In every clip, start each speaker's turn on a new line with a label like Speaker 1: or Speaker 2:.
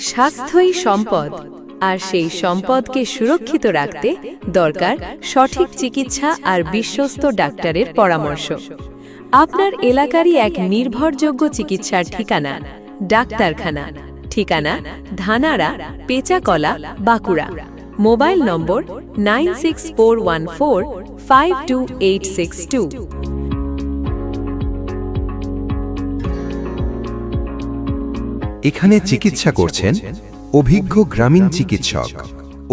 Speaker 1: স্বাস্থ্যই সম্পদ, আর সেই সম্পদকে সুরক্ষিত রাখতে দরকার সঠিক চিকিৎসা আর বিশ্বস্ত ডাক্তারের পরামর্শ। আপনার এলাকারই এক নির্ভরযোগ্য চিকিৎসার ঠিকানা ডাক্তারখানা। ঠিকানা ধানাড়া, পেচাকলা, বাঁকুড়া। মোবাইল নম্বর 9641452862।
Speaker 2: এখানে চিকিৎসা করছেন অভিজ্ঞ গ্রামীণ চিকিৎসক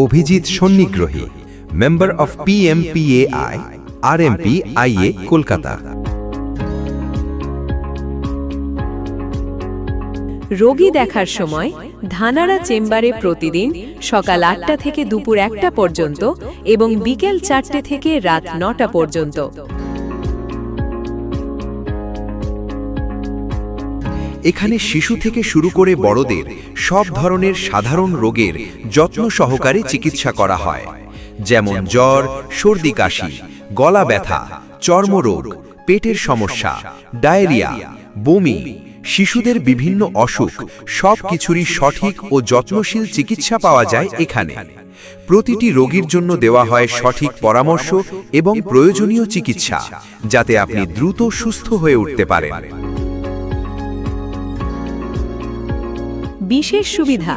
Speaker 2: Abhijit Sannigrahi, member of PMPAI RMP IA Kolkata.
Speaker 1: রোগী দেখার সময় ধানাড়া চেম্বারে প্রতিদিন সকাল 8টা থেকে দুপুর 1টা পর্যন্ত এবং বিকেল 4টে থেকে রাত 9টা পর্যন্ত।
Speaker 2: এখানে শিশু থেকে শুরু করে বড়দের সব ধরনের সাধারণ রোগের যত্ন সহকারে চিকিৎসা করা হয়, যেমন জ্বর, সর্দি কাশি, গলা ব্যথা, চর্মরোগ, পেটের সমস্যা, ডায়রিয়া, বমি, শিশুদের বিভিন্ন অসুখ, সব কিছুরই সঠিক ও যত্নশীল চিকিৎসা পাওয়া যায় এখানে। প্রতিটি রোগীর জন্য দেওয়া হয় সঠিক পরামর্শ এবং প্রয়োজনীয় চিকিৎসা, যাতে আপনি দ্রুত সুস্থ হয়ে উঠতে পারেন।
Speaker 1: বিশেষ সুবিধা: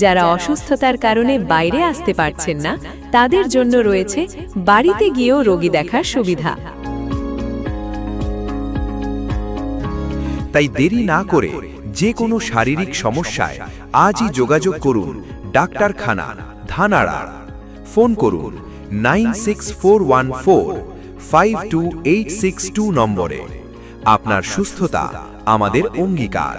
Speaker 1: যারা অসুস্থতার কারণে বাইরে আসতে পারছেন না, তাদের জন্য রয়েছে বাড়িতে গিয়েও রোগী দেখার সুবিধা।
Speaker 2: তাই দেরি না করে যে কোনো শারীরিক সমস্যায় আজই যোগাযোগ করুন ডাক্তারখানা ধানাড়া। ফোন করুন 9641452862 নম্বরে। আপনার সুস্থতা আমাদের অঙ্গীকার।